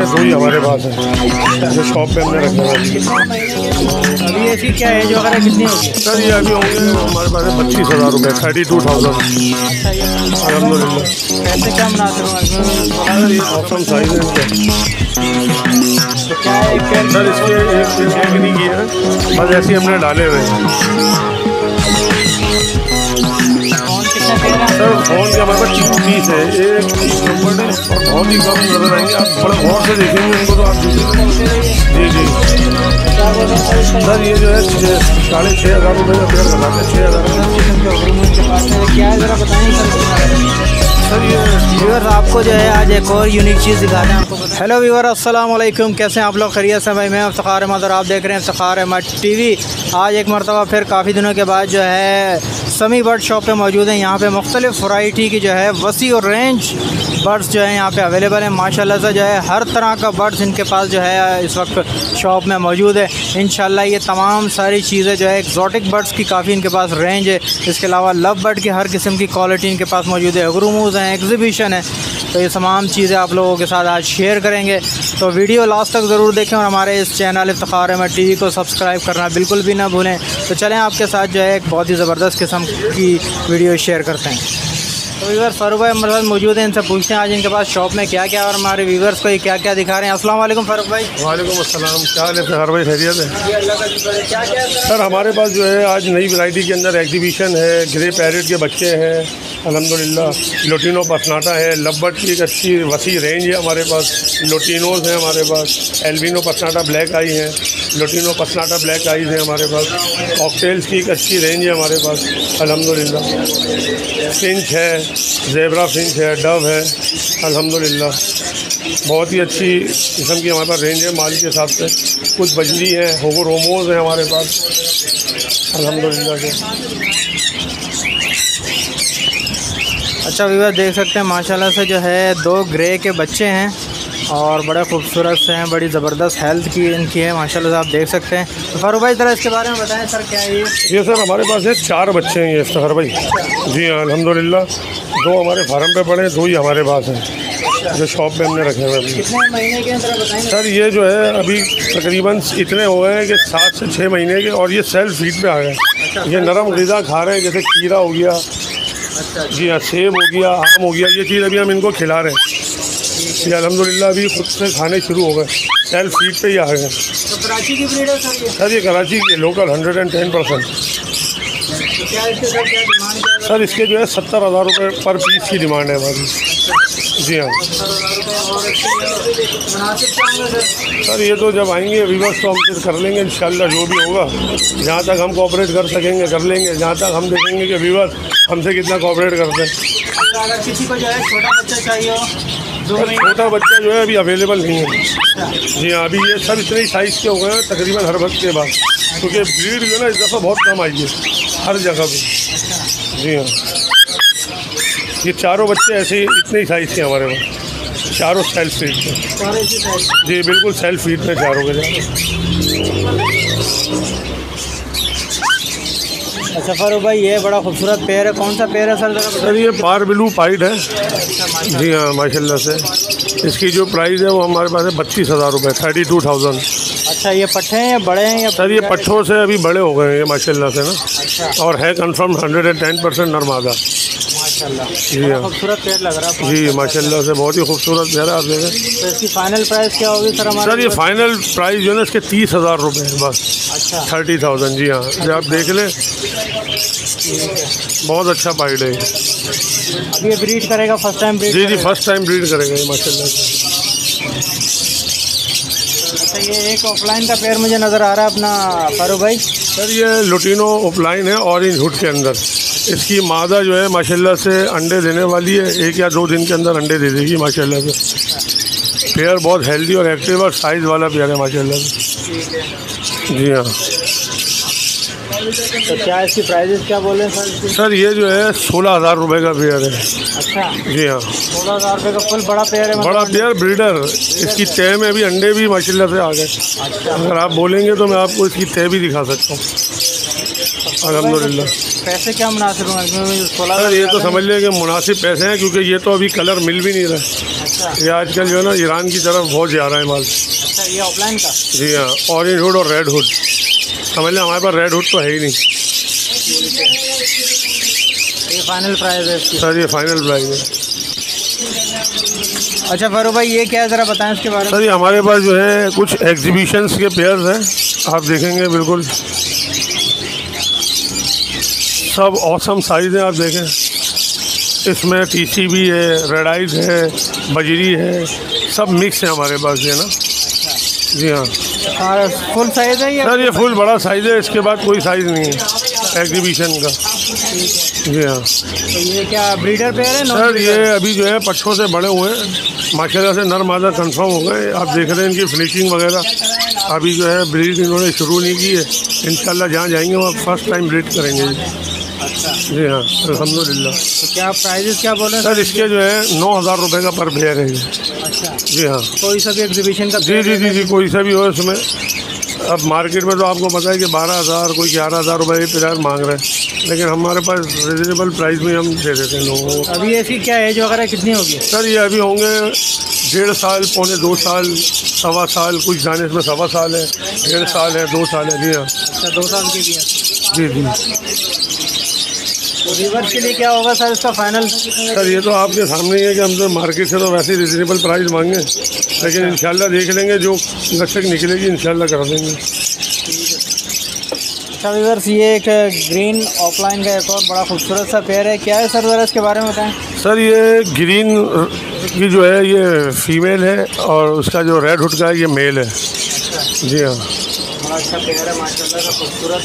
दो ही हमारे पास है जो शॉप पे हमने रखे हैं। अभी ऐसी क्या एज वगैरह कितनी होगी? सर ये अभी होंगे हमारे पास 25,000 रुपये, 32,000। अलहमदिल्ला। कैसे क्या मुनासिब सर ये औसम साइज है इनके। तो क्या है सर इसके एक चेक नहीं किया है, बस ऐसे ही हमने डाले हुए हैं। फोन कितने पेयर है? सर फ़ोन के हमारे पास 3 पीस है, एक नंबर है और बहुत ही कम नजर आएंगे। आप बड़ा गौर से देखेंगे उनको तो आप जी जी। क्या बोल रहे हैं सर ये जो है 6,500 रुपये का पेयर बताते हैं, 6,000। क्या है ज़रा बताएं सर ये व्यूअर्स, आपको जो है आज एक और यूनिक चीज़ दिखाते हैं आपको। हेलो व्यूअर, अस्सलाम वालेकुम, कैसे हैं आप लोग? खैरियत से? भाई मैं इफ्तिखार अहमद और आप देख रहे हैं इफ्तिखार अहमद टीवी। आज एक मरतबा फिर काफ़ी दिनों के बाद जो है समी बर्ड शॉप पे मौजूद हैं। यहाँ पे मुख्तलिफ़ वैरायटी की जो है वसी और रेंज बर्ड्स जो है यहाँ पे अवेलेबल हैं। माशाल्लाह से जो है हर तरह का बर्ड्स इनके पास जो है इस वक्त शॉप में मौजूद है। इंशाल्लाह ये तमाम सारी चीज़ें जो है एक्जॉटिक बर्ड्स की काफ़ी इनके पास रेंज है। इसके अलावा लव बर्ड की हर किस्म की क्वालिटी इनके पास मौजूद है। गुरूमूज़ हैं, एग्जीबिशन है, तो ये तमाम चीज़ें आप लोगों के साथ आज शेयर करेंगे। तो वीडियो लास्ट तक ज़रूर देखें और हमारे इस चैनल इफ्तिखार अहमद टीवी को सब्सक्राइब करना बिल्कुल भी ना भूलें। तो चलें आपके साथ जो है एक बहुत ही ज़बरदस्त किस्म की वीडियो शेयर करते हैं। तो व्यूअर्स फारूक भाई हमारे साथ मौजूद हैं, इनसे पूछते हैं आज इनके पास शॉप में क्या क्या और हमारे व्यूअर्स को ये क्या क्या दिखा रहे हैं। अस्सलाम वालेकुम फारूक भाई। वालेकुम अस्सलाम, क्या हाल है हर भाई? खैरियत है? अल्लाह का शुक्र है। क्या क्या है सर हमारे पास जो है आज नई वैरायटी के अंदर एग्जीबिशन है, ग्रे पैरेट के बच्चे हैं अल्हम्दुलिल्लाह, लोटिनो पसनाटा है, लव्बर्ड की एक अच्छी वसी रेंज है हमारे पास, लोटिनोज़ हैं हमारे पास, एल्बिनो पसनाटा ब्लैक आई हैं, लोटिनो पसनाटा ब्लैक आईज़ हैं हमारे पास, कॉकटेल्स की एक अच्छी रेंज है हमारे पास अल्हम्दुलिल्लाह, फिंच है, ज़ेबरा फिंच है, डव है अल्हम्दुलिल्लाह। बहुत ही अच्छी किस्म की हमारे पास रेंज है माल के हिसाब से। कुछ बजरी हैं, होमोज हैं हमारे पास अल्हम्दुलिल्लाह से। अच्छा व्यूअर देख सकते हैं माशाल्लाह से जो है 2 ग्रे के बच्चे हैं और बड़े खूबसूरत से हैं, बड़ी ज़बरदस्त हेल्थ की इनकी है माशाल्लाह से, आप देख सकते हैं। तो फारूक भाई ज़रा इसके बारे में बताएं सर, क्या है ये? सर हमारे पास है 4 बच्चे हैं ये इफ्तिखार भाई। जी हाँ अल्हम्दुलिल्लाह, 2 हमारे फार्म पे पड़े हैं, 2 ही हमारे पास हैं जो शॉप पे हमने रखे हुए हैं। कितने महीने के अंदर बताएंगे? सर ये जो है अभी तकरीबन इतने हो गए हैं कि 7 से 6 महीने के, और ये सेल्फ फीड पे आ गए। ये नरम ग़िज़ा खा रहे हैं, जैसे खीरा हो गया, जी हाँ, सेब हो गया, आम हो गया, ये चीज़ अभी हम इनको खिला रहे हैं। ये अल्हम्दुलिल्लाह अभी खुद से खाने शुरू हो गए, सेल्फ फीड पे ही आ गए। तो कराची की ब्रीड है सर ये? सर ये कराची की लोकल 110%। तो क्या इसके सर क्या डिमांड है? सर इसके जो है 70,000 रुपये पर पीस की डिमांड है हमारी। जी हाँ सर, ये तो जब आएंगे व्यूअर्स तो हम फिर कर लेंगे इंशाल्लाह, जो भी होगा जहाँ तक हम कोऑपरेट कर सकेंगे कर लेंगे, जहाँ तक हम देखेंगे कि व्यूअर्स हमसे कितना कोऑपरेट करते हैं। अगर किसी को जो है छोटा बच्चा चाहिए हो, सर छोटा बच्चा जो है अभी अवेलेबल नहीं है। जी हाँ, अभी ये सब इतने ही साइज़ के हो गए हैं तकरीबन हर वक्त के बाद, क्योंकि ब्रीड जो है ना इस दफ़ा बहुत कम आई है हर जगह पर। जी हाँ, ये चारों बच्चे ऐसे ही इतने ही साइज़ के हमारे पास, चारों सेल्फ फीड पे। जी बिल्कुल सेल्फ फीड पे चारों के चारों। अच्छा फारूक भाई ये बड़ा खूबसूरत पेड़ है, कौन सा पेड़ है सर? सर ये पार ब्लू पाइड है। जी हाँ माशाल्लाह से, इसकी जो प्राइस है वो हमारे पास है 32,000 रुपये, 32,000। अच्छा ये पट्ठे हैं या बड़े हैं या? सर ये पट्ठों से अभी बड़े हो गए हैं ये माशाल्लाह से ना। अच्छा। और है कंफर्म 110% नरमादा। माशाल्लाह, जी हाँ खूबसूरत पेड़ लग रहा है। जी माशाल्लाह से बहुत ही खूबसूरत प्यारा आप देखें। तो इसकी फाइनल प्राइस क्या होगी सर हमारे? सर ये फाइनल प्राइस जो है ना इसके 30,000 रुपये है बस। अच्छा 30,000। जी हाँ, जो आप देख लें बहुत अच्छा पाइड है। अभी ये ब्रीड करेगा फर्स्ट टाइम ब्रीड? जी फर्स्ट टाइम ब्रीड करेगा ये माशाल्लाह से। अच्छा ये एक ऑफलाइन का पेड़ मुझे नज़र आ रहा है अपना फारूक भाई। सर ये लोटिनो ऑफलाइन है ऑरेंज हुड के अंदर। इसकी मादा जो है माशाल्लाह से अंडे देने वाली है, 1 या 2 दिन के अंदर अंडे दे देगी माशाल्लाह से। पेयर बहुत हेल्दी और एक्टिव और साइज़ वाला पेयर है माशाल्लाह से। जी हाँ। तो क्या इसकी प्राइजेस क्या बोल रहे हैं सर? सर ये जो है 16,000 रुपये का पेयर है। अच्छा जी हाँ 16,000 रुपये का फुल बड़ा पेयर है? बड़ा पेयर ब्रीडर। इसकी तय में भी अंडे भी माशाल्लाह से आ गए। अच्छा अगर आप बोलेंगे तो मैं आपको इसकी तय भी दिखा सकता हूँ। तो अल्हम्दुलिल्लाह। पैसे क्या मुनासिब होंगे? सर ये तो समझ लें कि मुनासिब पैसे हैं, क्योंकि ये तो अभी कलर मिल भी नहीं रहा। अच्छा, ये आजकल जो है ना ईरान की तरफ बहुत जा रहा है माल। अच्छा, ये ऑफलाइन का? जी हाँ, ऑरेंज हुड और रेड हुड। समझ लें हमारे पास रेड हुड तो है ही नहीं। ये फाइनल प्राइस है इसकी? सर ये फाइनल प्राइस है। अच्छा फारूक भाई, ये क्या है ज़रा बताएं इसके बारे में। सर ये हमारे पास जो है कुछ एग्जीबिशंस के पेयर्स हैं, आप देखेंगे बिल्कुल सब ऑसम साइज़ हैं। आप देखें इसमें टीसी भी है, रेड आइज है, बजरी है, सब मिक्स है हमारे पास ये ना। जी हाँ, फुल साइज़ है ये? सर ये फुल बड़ा साइज़ है, इसके बाद कोई साइज़ नहीं है एग्जीबिशन का। जी हाँ। तो ये क्या ब्रीडर पेयर है? सर ये अभी जो है पट्ठों से बड़े हुए हैं, माशाल्लाह से नर मादा कंफर्म हो गए। आप देख रहे हैं इनकी फिनिशिंग वगैरह। अभी जो है ब्रीड इन्होंने शुरू नहीं की है, इंशाल्लाह जहाँ जाएंगे वहाँ फर्स्ट टाइम ब्रीड करेंगे। अच्छा, जी हाँ, अल्हम्दुलिल्लाह। तो क्या प्राइजेस क्या बोल रहे हैं सर इसके जो है 9,000 रुपये का पर पेयर है ये। अच्छा, जी हाँ, कोई सा भी एग्जीबिशन का? जी, कोई सा भी हो इसमें। अब मार्केट में तो आपको पता है कि 12,000 कोई 11,000 रुपये पेयर मांग रहे हैं, लेकिन हमारे पास रिजनेबल प्राइस में हम दे देते हैं लोगों को। अभी इसकी क्या एज वगैरह कितनी होगी? सर ये अभी होंगे 1.5 साल, पौने 2 साल, 1.25 साल, कुछ दाने इसमें 1.25 साल है, 1.5 साल है, 2 साल है। जी हाँ। अच्छा, 2 साल की भी है? जी। तो रिवर्स के लिए क्या होगा सर इसका फाइनल? सर ये तो आपके सामने ही है कि हम तो मार्केट से तो वैसे ही रिजनेबल प्राइस मांगे, लेकिन इंशाल्लाह देख लेंगे, जो लक्षक निकलेगी इंशाल्लाह कर देंगे। अच्छा रिवर्स, ये एक ग्रीन ऑफलाइन का एक और बड़ा खूबसूरत सा पेयर है, क्या है सर ज़रा इसके बारे में बताएं। सर ये ग्रीन की जो है ये फीमेल है और उसका जो रेड हुड का है ये मेल है। जी हाँ, बड़ा अच्छा पेयर है माशाल्लाह का, खूबसूरत।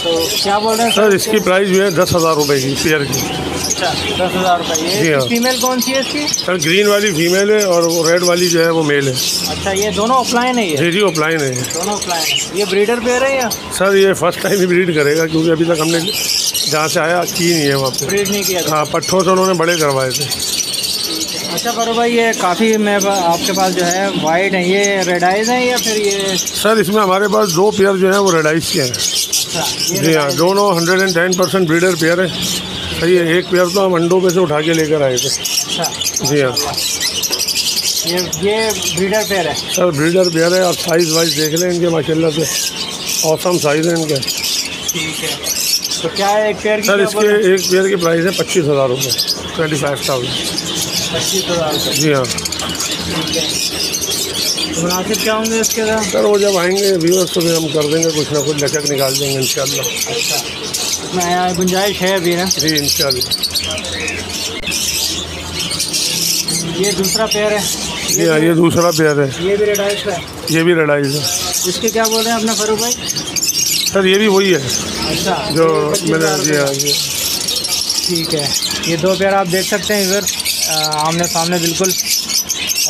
तो क्या बोल रहे हैं सर इसकी प्राइस जो है 10,000 रुपये की पेयर की। अच्छा, 10,000 रुपये। जी हाँ। फीमेल कौन सी है इसकी? सर ग्रीन वाली फीमेल है और वो रेड वाली जो है वो मेल है। अच्छा, ये दोनों ऑफलाइन है? ये जी ऑफलाइन है। दोनों ऑफलाइन है। ये ब्रीडर पेयर है या? सर ये फर्स्ट टाइम ही ब्रीड करेगा, क्योंकि अभी तक हमने जहाँ से आया की नहीं है वहाँ पे ब्रीड नहीं किया? हाँ, पट्ठों से उन्होंने बड़े करवाए थे। अच्छा फारूक भाई, ये काफ़ी मैं आपके पास जो है वाइट है, ये रेड आइज हैं या फिर ये? सर इसमें हमारे पास 2 पेयर जो है वो रेड आइज के हैं। अच्छा, जी हाँ, दोनों 110% ब्रीडर पेयर है। सही है, एक पेयर तो हम अंडों पे से उठा के लेकर आए थे। अच्छा, जी हाँ। ये ब्रीडर पेयर है? सर ब्रीडर पेयर है, आप साइज़ वाइज देख लें इनके, माशाल्लाह से ऑसम साइज़ है इनके। ठीक है, तो क्या है एक पेयर की? सर इसके एक पेयर की प्राइस है 25,000 रुपये, 25,000। 25,000 रुपये? जी हाँ। मुनासिब क्या होंगे इसके दाम? सर वो जब आएंगे व्यूअर्स तो फिर हम कर देंगे, कुछ ना कुछ लचक निकाल देंगे इंशाल्लाह। अच्छा, इसमें गुंजाइश है अभी ना? जी इंशाल्लाह। ये दूसरा पेयर है? जी हाँ, ये दूसरा पेयर है। ये भी रेड आइज का है? ये भी रेड आइज है। इसके क्या बोल रहे हैं अपने फारूक भाई? सर ये भी वही है। अच्छा, जो मैंने जी हाँ जी। ठीक है, ये 2 पेयर आप देख सकते हैं इधर आमने सामने बिल्कुल,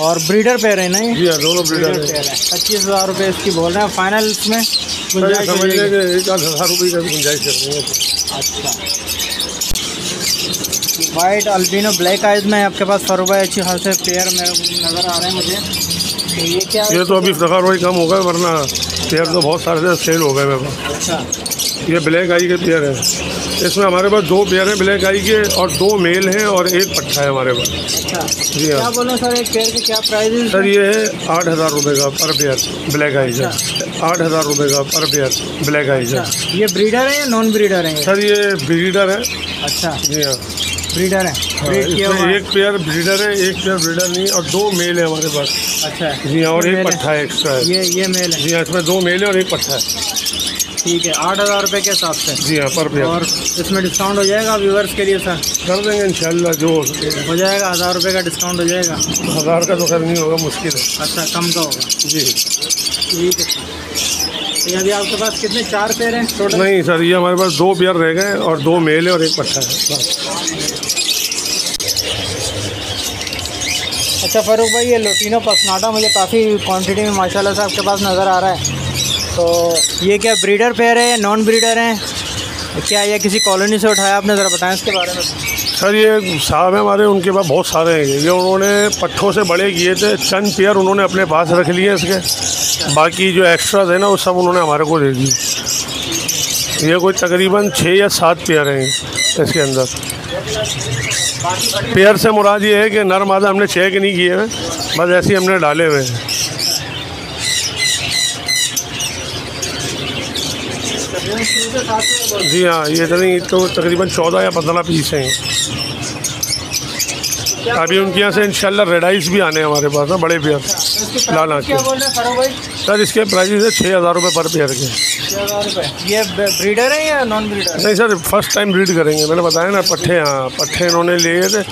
और ब्रीडर पेयर है ना ये? जी हाँ, दोनों ब्रीडर है। 25,000 रुपये इसकी बोल रहे हैं फाइनल। इसमें गुंजाइश समझ लें कि 1,000 रुपये का गुंजाइश कर देंगे। अच्छा, वाइट अल्बिनो ब्लैक आइज में आपके पास फारूक भाई अच्छी खासे पेयर मेरे नज़र आ रहे हैं मुझे। तो ये क्या है? ये तो अभी इफ्तिखार भाई कम हो गए, वरना पेयर तो बहुत सारे सेल हो गए मेरे पास। अच्छा, ये ब्लैक आई के पेयर है। इसमें हमारे पास 2 पेयर हैं ब्लैक आई के, और 2 मेल हैं और 1 पट्ठा है हमारे पास। अच्छा, जी हाँ। क्या बोलें सर, एक पेयर की क्या प्राइस है? सर ये है 8,000 रुपये का पर पेयर ब्लैक आइज है। 8,000 रुपये का पर पेयर ब्लैक आइज है। ये ब्रीडर है या नॉन ब्रीडर है? सर ये ब्रीडर है। अच्छा, जी हाँ, ब्रीडर है। हाँ, ब्रीड किया हुआ इसमें है? 1 पेयर ब्रीडर है, 1 पेयर ब्रीडर नहीं, और 2 मेल है हमारे पास। अच्छा, जी हाँ, और ये 1 मेल है। पट्ठा है एक्स्ट्रा है। ये मेल है? जी हाँ, इसमें 2 मेल है और 1 पट्ठा है। ठीक है, 8,000 रुपये के हिसाब से? जी हाँ, पर पेयर। और इसमें डिस्काउंट हो जाएगा व्यूअर्स के लिए सर? कर देंगे इंशाल्लाह, जो हो जाएगा, 1,000 रुपये का डिस्काउंट हो जाएगा? 1,000 का तो खैर नहीं होगा, मुश्किल है। अच्छा, कम का होगा? जी ठीक है। तो ये अभी आपके पास कितने 4 पेयर हैं टोटल? नहीं सर, ये हमारे पास 2 पेयर रह गए और 2 मेल है और 1 पट्ठा है बस। अच्छा फारूक भाई, ये लोटिनो पसनाटा मुझे काफ़ी क्वांटिटी में माशाल्लाह से आपके पास नज़र आ रहा है। तो ये क्या ब्रीडर पेयर है या नॉन ब्रीडर हैं? क्या ये किसी कॉलोनी से उठाया आपने, ज़रा बताएं इसके बारे में। सर ये साहब हैं हमारे, उनके पास बहुत सारे हैं। ये उन्होंने पट्ठों से बड़े किए थे, चंद पेयर उन्होंने अपने पास रख लिए इसके, बाकी जो एक्स्ट्रा थे ना वो सब उन्होंने हमारे को दे दिए। ये कोई तकरीबन 6 या 7 पेयर हैं इसके अंदर। पेयर से मुराद ये है कि नर मादा हमने चेक नहीं किए हैं, बस ऐसे ही हमने डाले हुए हैं। जी हाँ, ये तो तकरीबन 14 या 15 पीस हैं। अभी उनके यहाँ से इंशाल्लाह रेड आइस भी आने हैं हमारे पास ना, बड़े पेयर लाल आँख के। सर इसके प्राइस है 6,000 रुपये पर पेयर के। 6,000 रुपये। ये ब्रीडर है या नॉन ब्रीडर? नहीं सर, फर्स्ट टाइम ब्रीड करेंगे। मैंने बताया ना, पट्ठे, हाँ पट्ठे इन्होंने लिए थे,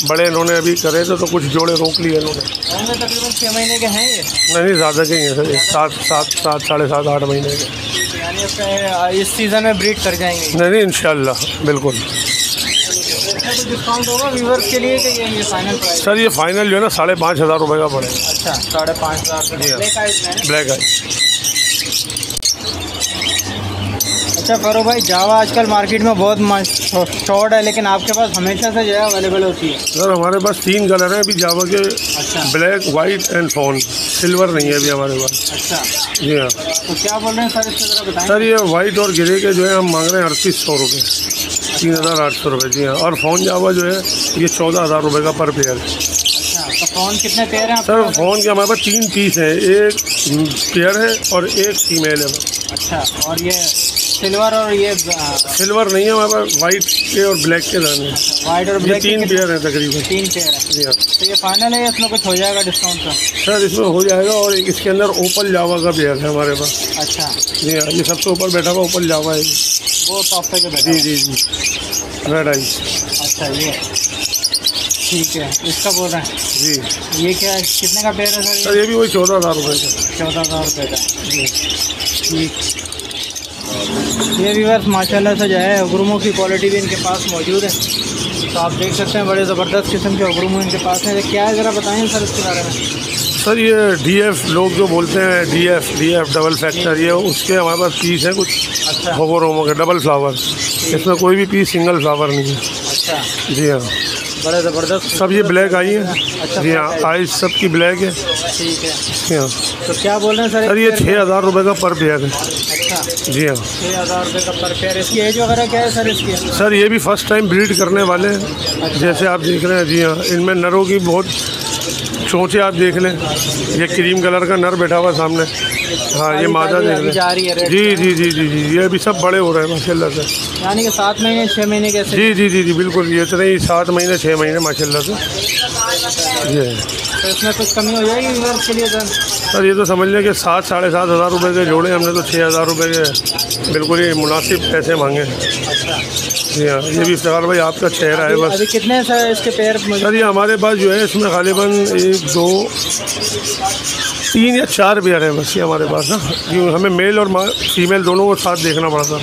बड़े इन्होंने अभी करे थे तो कुछ जोड़े रोक लिए इन्होंने। तकरीबन 6 महीने के हैं ये? नहीं, ज़्यादा के ही हैं सर, 7, 7.5, 8 महीने के। यानी इस सीज़न में ब्रीड कर जाएंगे? नहीं इंशाल्लाह बिल्कुल। डिस्काउंट होगा व्यूअर्स के लिए कि ये फाइनल प्राइस? सर ये फाइनल जो है ना 5,500 रुपये का पड़ेगा। अच्छा, 5,500 ब्लैक आइस। अच्छा फारूक भाई, जावा आजकल मार्केट में बहुत शॉर्ट है, लेकिन आपके पास हमेशा से जो है अवेलेबल होती है? सर हमारे पास 3 कलर हैं अभी जावा के। अच्छा। Black, white and phone. Silver नहीं है अभी हमारे पास। अच्छा जी हाँ। तो क्या बोल रहे हैं सर, इसके जरा बताएं। सर ये वाइट और ग्रे के जो है हम मांग रहे हैं 3,800 रुपये, 3,800 रुपये। जी हाँ। और फ़ोन जावा जो है ये 14,000 रुपये का पर पेयर। अच्छा, तो फ़ोन कितने पेयर हैं सर? फ़ोन के हमारे पास 3 पीस हैं, एक पेयर है और एक फीमेल है। अच्छा, और ये सिल्वर और ये सिल्वर नहीं है हमारे पास, वाइट के और ब्लैक के दाने। वाइट और ब्लैक 3 पेयर हैं तकरीबन। 3 पेयर है। जी हाँ। तो ये फाइनल है, इसमें कुछ हो जाएगा डिस्काउंट का? सर इसमें हो जाएगा। और एक इसके अंदर ओपल जावा का पेयर है हमारे पास। अच्छा। जी हाँ, ये सबसे ऊपर बैठा हुआ ओपल जावा है, वो टॉप पे जो बैठा जी जी जी, रेड आइस। अच्छा, ये ठीक है, इसका बोल रहे हैं जी। ये क्या कितने का पेयर है सर? सर ये भी वही 14,000 रुपये का। 14,000 रुपये का। जी ठीक। ये व्यूअर्स माशाल्लाह से जो है अगरुमों की क्वालिटी भी इनके पास मौजूद है, तो आप देख सकते हैं बड़े ज़बरदस्त किस्म के अगरुमों इनके पास हैं। क्या है ज़रा बताएं सर इसके बारे में। सर ये DF लोग जो बोलते हैं, DF डबल फैक्टर, ये उसके हमारे पास पीस है कुछ। अच्छा। होमो के डबल फ्लावर, इसमें कोई भी पीस सिंगल फ्लावर नहीं है। अच्छा। जी हाँ, बड़े ज़बरदस्त। सब ये ब्लैक आई है। अच्छा, जी हाँ, आइस सबकी ब्लैक है। ठीक है। जी हाँ। तो क्या बोल रहे हैं सर? सर ये 6,000 रुपये का पर पेयर है। अच्छा, जी हाँ। 6,000 रुपये का पर पेयर। इसकी एज वगैरह क्या है सर इसकी? सर ये भी फर्स्ट टाइम ब्रीड करने वाले हैं, जैसे आप देख रहे हैं। जी हाँ, इनमें नरों की बहुत चोंचे आप देख लें। ये क्रीम कलर का नर बैठा हुआ सामने। हाँ, ये मादा देख लें। जी जी जी जी जी, ये अभी सब बड़े हो रहे हैं माशाल्लाह से। यानी कि 7 महीने 6 महीने के? जी जी जी जी बिल्कुल, ये इतने ही 7 महीने 6 महीने माशाल्लाह से। जी। तो इसमें कुछ कमी हो जाएगी व्यूअर्स के लिए सर? सर ये तो समझ लें कि 7 साढ़े 7 हज़ार रुपये के जोड़े, हमने तो 6,000 रुपये के बिल्कुल ही मुनासिब पैसे मांगे। अच्छा। जी हाँ, ये भी इफ्तिखार भाई आपका चेहरा है बस। अभी कितने सर इसके पेयर? सर ये हमारे पास जो है इसमें गालिबन 1, 2, 3 या 4 पेयर हैं बस ये हमारे पास ना, क्योंकि हमें मेल और फीमेल दोनों को साथ देखना पड़ता।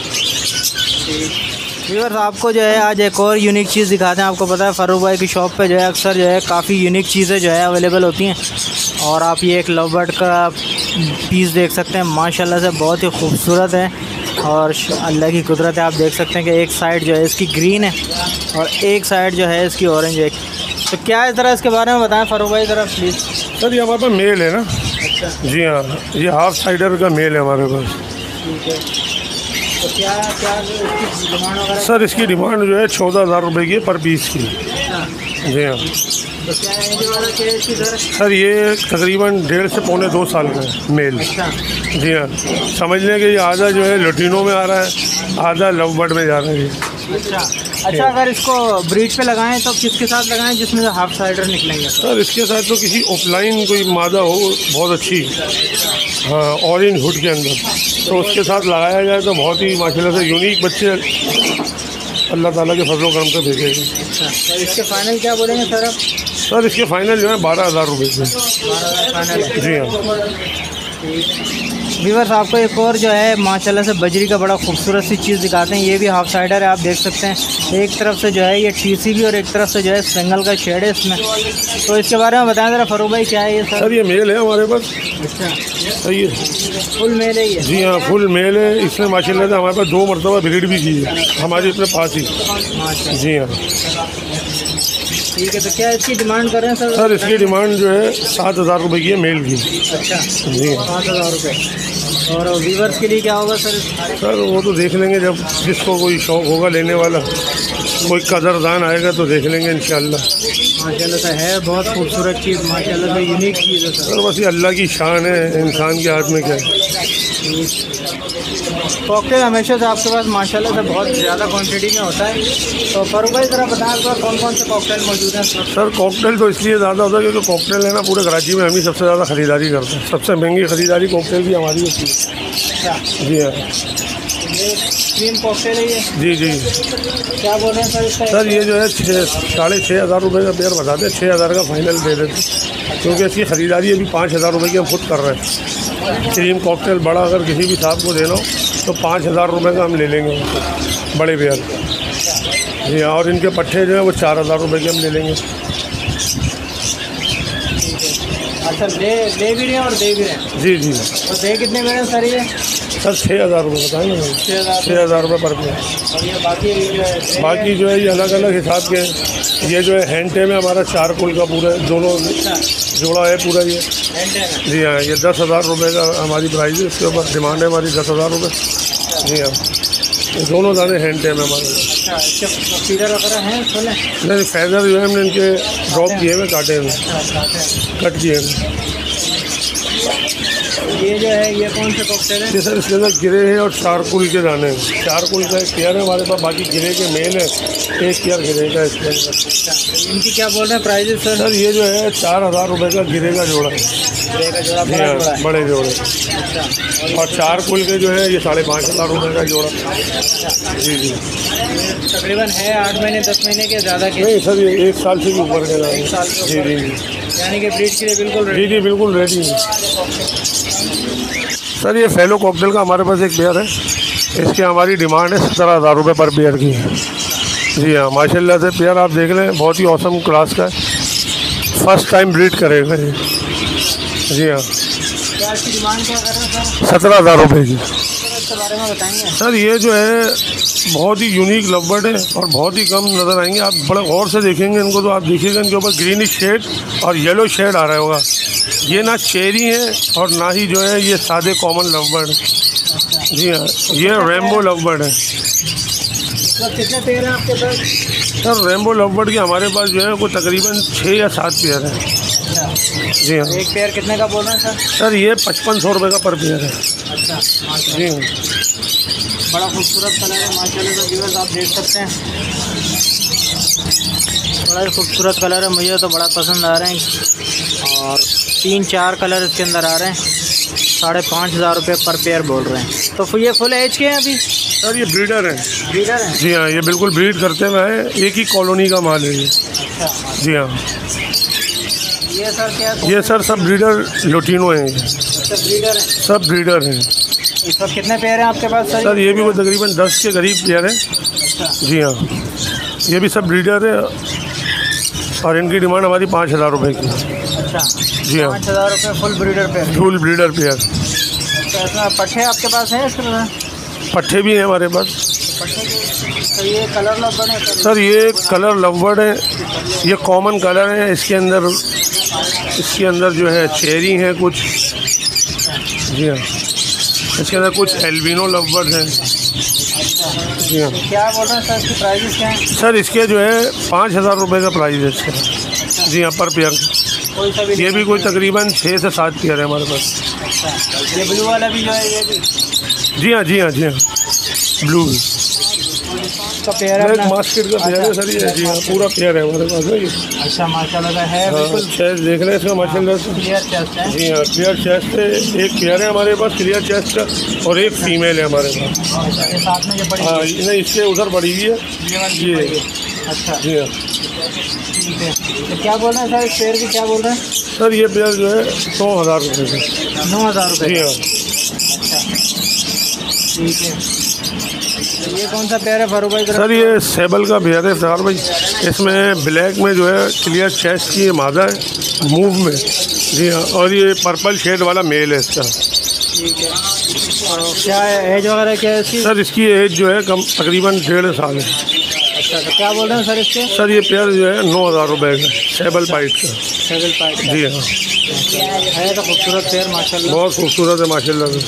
व्यूअर्स आपको जो है आज एक और यूनिक चीज़ दिखाते हैं। आपको पता है फारूक भाई की शॉप पे जो है अक्सर जो है काफ़ी यूनिक चीज़ें जो है अवेलेबल होती हैं, और आप ये एक लव बर्ड का पीस देख सकते हैं। माशाल्लाह से बहुत ही खूबसूरत है, और अल्लाह की कुदरत है। आप देख सकते हैं कि एक साइड जो है इसकी ग्रीन है और एक साइड जो है इसकी ऑरेंज है। तो क्या है ज़रा इसके बारे में बताएं फारूक भाई ज़रा प्लीज़। सर ये हमारे पास मेल है ना। अच्छा। जी हाँ, ये हाफ साइडर का मेल है हमारे पास। ठीक है। तो क्या क्या इसकी डिमांड वगैरह? सर इसकी डिमांड जो है 14,000 रुपये की पर पीस की। जी हाँ। तो क्या एज वाला क्या है इसकी सर? सर ये तकरीबन 1.5 से पौने 2 साल का है मेल। अच्छा। जी हाँ, समझ लें कि ये आधा जो है लटीनों में आ रहा है, आधा लव बर्ड में जा रहा है। अच्छा, अगर इसको ब्रीड पे लगाएं तो किसके साथ लगाएं जिसमें से हाफ साइडर निकलेंगे? सर इसके साथ तो किसी ऑफलाइन कोई मादा हो बहुत अच्छी, हाँ, ऑरेंज हुड के अंदर, तो उसके साथ लगाया जाए तो बहुत ही माशाल्लाह से यूनिक बच्चे अल्लाह ताला के फजल करम से भेजेंगे। अच्छा, तो इसके फाइनल क्या बोलेंगे सर आप? सर इसके फाइनल जो है 12,000 रुपये से। 12,000 फाइनल है। जी हाँ। व्यूअर्स आपको एक और जो है माशाल्लाह से बजरी का बड़ा खूबसूरत सी चीज़ दिखाते हैं। ये भी हाफ साइडर है, आप देख सकते हैं। एक तरफ से जो है ये TCB और एक तरफ से जो है स्पेंगल का शेड है इसमें। तो इसके बारे में बताएं ज़रा फारूक भाई, क्या है ये सर? सर ये मेल है हमारे पास। अच्छा, सही है, फुल मेल है ये? जी हाँ, फुल मेल है। इसने माशाल्लाह से हमारे पास 2 मरतबा ब्रीड भी की है हमारे अपने पास ही। जी हाँ। ठीक है, तो क्या इसकी डिमांड कर रहे हैं सर? सर इसकी डिमांड जो है 7,000 रुपये की है मेल की। अच्छा जी 7,000 रुपये। और व्यूवर्स के लिए क्या होगा सर? सर वो तो देख लेंगे, जब जिसको कोई शौक़ होगा लेने वाला, कोई कदरदान आएगा तो देख लेंगे इंशाल्लाह। माशाल्लाह से है, बहुत खूबसूरत चीज़, माशाल्लाह से यूनिक चीज़ है सर। बस ये अल्लाह की शान है, इंसान के हाथ में क्या है। कॉकटेल हमेशा से आपके पास माशाल्लाह से बहुत ज़्यादा क्वांटिटी में होता है, तो फारूक भाई ज़रा बताएं आपके पास कौन कौन से कॉकटेल मौजूद हैं? सर कॉकटेल तो इसलिए ज़्यादा होता है क्योंकि कॉकटेल है ना, पूरे कराची में हम ही सबसे ज़्यादा ख़रीदारी करते हैं। सबसे महंगी ख़रीदारी कॉकटेल की हमारी होती है। जी हाँ, ये क्रीम कॉकटेल है ये? जी जी। क्या बोल रहे हैं सर इसका? सर ये जो है 6,500 रुपये का पेयर बताते हैं, 6,000 का फाइनल दे देते हैं, क्योंकि इसकी ख़रीदारी अभी 5,000 रुपये की हम खुद कर रहे हैं। क्रीम कॉकटेल बड़ा अगर किसी भी साहब को देना हो तो 5,000 रुपये का हम ले लेंगे उनको, बड़े पेयर। जी हाँ, और इनके पट्टे जो है वो 4,000 रुपये के हम ले लेंगे। अच्छा ले भी रहे हैं और दे भी रहे हैं? जी जी। तो दे कितने में हैं सर ये? सर 6,000 रुपये बताएँ ना भाई, 6,000 रुपये पर पेयर। और ये बाकी जो है ये अलग अलग हिसाब के। ये जो है हैंड टेम है हमारा, चारकोल का पूरा दोनों जोड़ा है पूरा ये। जी हाँ, ये 10,000 रुपये का हमारी प्राइस है, इसके ऊपर डिमांड है हमारी 10,000 रुपये। जी हाँ, ये दोनों दाने हैंड टेम है हमारे। फीडर वगैरह हैं? नहीं, फैदर जो है हमने इनके ड्रॉप किए हुए, काटे हुए, कट किए हुए। ये जो है ये कौन से कॉकटेल है? ये सर इसके अंदर गिरे हैं और चारकुल के दाने हैं। चारकुल का एक पेयर है हमारे पास, बाकी गिरे के मेल है, एक पेयर गिरे का इसके अंदर। इनकी क्या बोल रहे हैं प्राइजेस सर? सर ये जो है 4,000 रुपये का गिरे का जोड़ा है। गिरे का जोड़ा जी हाँ, बड़े जोड़े। अच्छा, और चारकुल के जो है ये 5,500 रुपये का जोड़ा। जी जी। तकरीबन है 8 महीने 10 महीने के ज़्यादा के? नहीं सर, ये 1 साल से भी ऊपर के दाने। 1 साल से जी जी जी। यानी कि ब्रीड के लिए बिल्कुल जी जी बिल्कुल रेडी है। सर ये फैलो कॉकटेल का हमारे पास एक पेयर है, इसकी हमारी डिमांड है 17,000 रुपये पर पेयर की। जी हाँ, माशाल्लाह से पेयर आप देख लें, बहुत ही औसम क्लास का है, फर्स्ट टाइम ब्रीड करेगा ये। जी हाँ, क्या इसकी डिमांड क्या कर रहे हैं सर? 17,000 रुपये की। इसके बारे में बताएंगे? सर ये जो है बहुत ही यूनिक लवबर्ड है और बहुत ही कम नज़र आएंगे, आप बड़े गौर से देखेंगे इनको तो आप देखिएगा इनके ऊपर ग्रीनिश शेड और येलो शेड आ रहा होगा। ये ना चेरी है और ना ही जो है ये सादे कॉमन लवबर्ड है। जी हाँ, ये रेम्बो लवबर्ड है। कितने पेयर हैं आपके पास? सर रेम्बो लवबर्ड के हमारे पास जो है कोई तकरीबन 6 या 7 पेयर है। जी हाँ। एक पेयर कितने का बोल रहे हैं सर? सर ये 5,500 रुपये का पर पेयर है। अच्छा, जी हाँ, बड़ा खूबसूरत कलर है माशाल्लाह से व्यूअर्स, आप देख सकते हैं, बड़ा ही खूबसूरत कलर है, मुझे तो बड़ा पसंद आ रहे हैं। और 3-4 कलर इसके अंदर आ रहे हैं, 5,500 रुपये पर पेयर बोल रहे हैं। तो ये फुल एज के हैं अभी? सर ये ब्रीडर है। ब्रीडर है? जी हाँ, ये बिल्कुल ब्रीड करते हुए हैं, एक ही कॉलोनी का माल है ये। अच्छा, जी हाँ। ये सर क्या है? ये सर सब ब्रीडर लोटिनो हैं, सब ब्रीडर हैं? सब ब्रीडर हैं। इस वक्त कितने पेयर हैं आपके पास सर? सर ये भी वो तकरीबन 10 के करीब पेयर है। अच्छा, जी हाँ, ये भी सब ब्रीडर है और इनकी डिमांड हमारी 5,000 रुपये की। अच्छा, जी हाँ, 5,000 रुपये full breeder pair. Full breeder pair. अच्छा, इसमें पट्टे आपके पास हैं? इसमें पट्टे भी हैं हमारे पास। पट्टे तो ये कलर लवबर्ड है सर ये कलर लवबर्ड है, ये कॉमन कलर है, इसके अंदर जो है चेरी हैं कुछ। जी हाँ, इसके अंदर कुछ एल्बिनो लवबर्ड हैं। जी हाँ। क्या बोल रहे हैं सर, इसकी प्राइजेस क्या हैं? सर इसके जो है 5,000 रुपये का प्राइस है इसका। जी हाँ, पर पेयर। कोई सा भी? ये भी कोई तकरीबन 6 से 7 पेयर है हमारे पास। अच्छा, ये ब्लू वाला भी जो है ये भी? जी हाँ, जी हाँ, जी हाँ, ब्लू का पेयर है अपना? मास्केट का पेयर है सर ये। जी हाँ, पूरा पेयर है हमारे पास ये। अच्छा, माशाल्लाह है हाँ, बिल्कुल चेस्ट देख रहे हैं इसका माशाल्लाह से। क्लियर चेस्ट है। जी हाँ, क्लियर चेस्ट है, एक पेयर है हमारे पास क्लियर चेस्ट का और एक फीमेल है हमारे पास। अच्छा, ये साथ में ये बड़ी? हाँ, नहीं इसके उधर बड़ी हुई है ये ये। अच्छा, जी हाँ। ठीक है। तो क्या बोल रहे हैं सर, इस पेयर की क्या बोल रहे हैं? सर ये पेयर जो है 9,000 रुपये का। 9,000 रुपये? जी हाँ। अच्छा, ठीक है। तो ये कौन सा पेयर है फारूक भाई? सर ये सेबल का पेयर है सर भाई, इसमें ब्लैक में जो है क्लियर चेस्ट की मादा है मूव में। जी हाँ, और ये पर्पल शेड वाला मेल है इसका। ठीक है। और क्या एज वगैरह क्या है इसकी? सर इसकी एज जो है कम तकरीबन 1.5 साल है। अच्छा, क्या बोल रहे हैं सर इसके? सर ये पेयर जो है 9,000 रुपये का, सेबल पाइट का। सेबल पाइट का। जी हाँ, है तो खूबसूरत पेयर माशाल्लाह। बहुत खूबसूरत है माशाल्लाह से।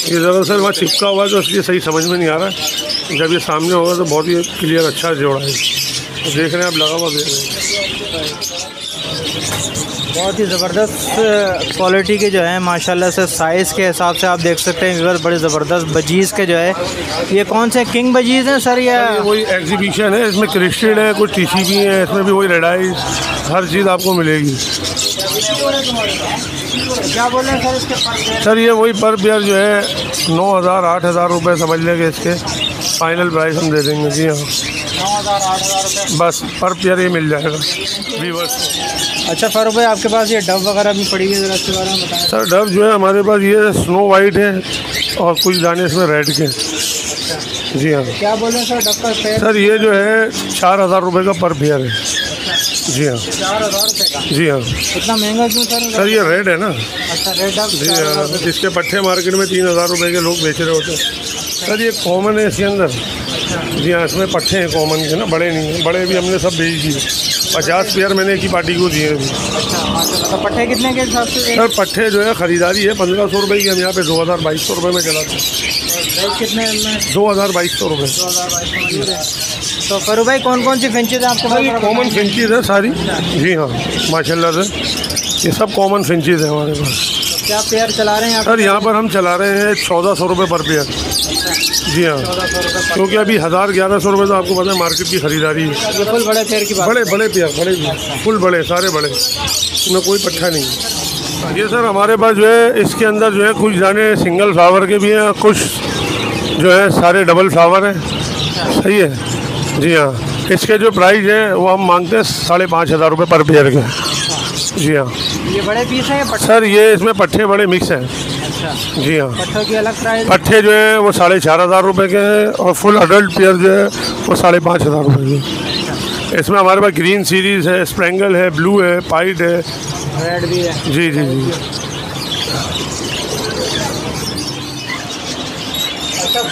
ये दरअसल वहाँ चिपका हुआ है तो इसलिए सही समझ में नहीं आ रहा है, जब ये सामने होगा तो बहुत ही क्लियर अच्छा जोड़ा है। तो देख रहे हैं आप, लगा हुआ देख रहे हैं। बहुत ही ज़बरदस्त क्वालिटी के जो है माशाल्लाह से, साइज़ के हिसाब से आप देख सकते हैं व्यूअर, बड़े ज़बरदस्त बजीज़ के जो है। ये कौन से किंग बजीज़ हैं सर? या वही एग्जीबिशन है, इसमें क्रिस्टेड है, कुछ टीसी भी है, इसमें भी वही रेड आइज, हर चीज़ आपको मिलेगी। क्या बोल रहे हैं सर इसके? सर ये वही पर पेयर जो है 9,000 8,000 रुपये समझ लेंगे, इसके फाइनल प्राइस हम दे देंगे। जी हाँ, 9,000 8,000 रुपये बस पर पेयर ही मिल जाएगा व्यूअर्स। अच्छा फारूक भाई, आपके पास ये डब वगैरह भी पड़ी है, ज़रा इसके बारे में बताएं। सर डब जो है हमारे पास ये स्नो वाइट है और कुछ दाने इसमें रेड के। जी हाँ। क्या बोल रहे हैं सर डब का पेयर? सर ये जो है 4,000 रुपये का पर पेयर है। जी हाँ, 4,000 रुपये का। जी हाँ। इतना महंगा क्यों सर? सर ये रेड है ना। अच्छा, रेड डब। जी हाँ, इसके पट्टे मार्केट में 3,000 रुपये के लोग बेच रहे होते हैं। सर ये कॉमन है इसके अंदर। जी हाँ, इसमें पट्टे हैं कॉमन के ना, बड़े नहीं हैं। बड़े भी हमने सब बेच दिए, 50 पेयर मैंने एक ही पार्टी को दिए अभी। अच्छा माशाल्लाह। तो पट्टे कितने के हिसाब से? सर पट्टे जो है ख़रीदारी है 1,500 रुपये की, हम यहाँ पे 2,000-2,200 रुपये में चलाते हैं। रेट कितने में? 2,000-2,200 रुपये। 2022 तो फरू भाई कौन कौन सी फिंचेज हैं आपके पास? कॉमन फिंचीज़ है सारी। जी हाँ, माशाल्लाह से ये सब कॉमन फिंचीज़ है हमारे पास। तो क्या पेयर चला रहे हैं सर यहाँ पर हम चला रहे हैं 1,400 रुपये पर पेयर। जी हाँ, 1400 रुपये। क्योंकि अभी 1,000-1,100 रुपये तो आपको पता है मार्केट की खरीदारी है। ये फुल बड़े पेयर की बात? बड़े पेयर, बड़े फुल बड़े, सारे बड़े, इसमें कोई पट्टा नहीं। ये सर हमारे पास जो है इसके अंदर जो है कुछ दाने सिंगल फ्लावर के भी हैं, कुछ जो है सारे डबल फ्लावर हैं। सही है। जी हाँ, इसके जो प्राइस है वो हम मांगते हैं 5,500 रुपये पर पेयर के। जी हाँ। ये बड़े पीस हैं पट्टे? सर ये इसमें पट्टे बड़े मिक्स हैं। अच्छा, जी हाँ। पट्टों की अलग प्राइस? पट्टे जो है वो 4,500 रुपये के हैं और फुल अडल्ट पेयर जो है वो 5,500 रुपये की। इसमें हमारे पास ग्रीन सीरीज़ है, स्प्रैंगल है, ब्लू है, पाइट है, रेड भी है। जी जी जी। अच्छा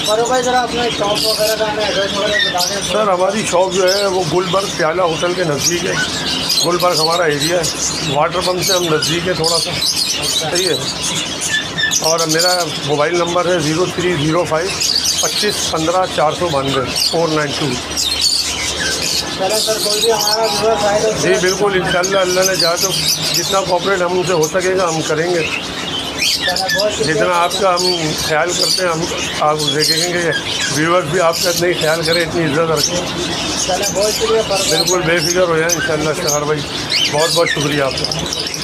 फरू भाई, ज़रा अपने शॉप वगैरह का हमें एड्रेस वगैरह बता दें। सर हमारी शॉप जो है वो गुलबर्ग प्याला होटल के नज़दीक है। गुलबर्ग हमारा एरिया है, वाटर पम्प से हम नज़दीक है थोड़ा सा। सही है। और मेरा मोबाइल नंबर है 0305 25 15 492 492। चलो सर, कोई भी हमारा व्यूअर्स आए तो जी बिल्कुल, इंशाल्लाह अल्लाह ने चाहा तो जितना कॉपरेट हमसे हो सकेगा हम करेंगे। जितना आपका हम ख्याल करते हैं, हम आप देखेंगे व्यूअर्स भी आपका इतना ही ख्याल करें, इतनी इज्जत रखें। बहुत शुक्रिया। बिल्कुल बेफिक्र हो जाए इंशाल्लाह। शहर भाई बहुत बहुत शुक्रिया आपका।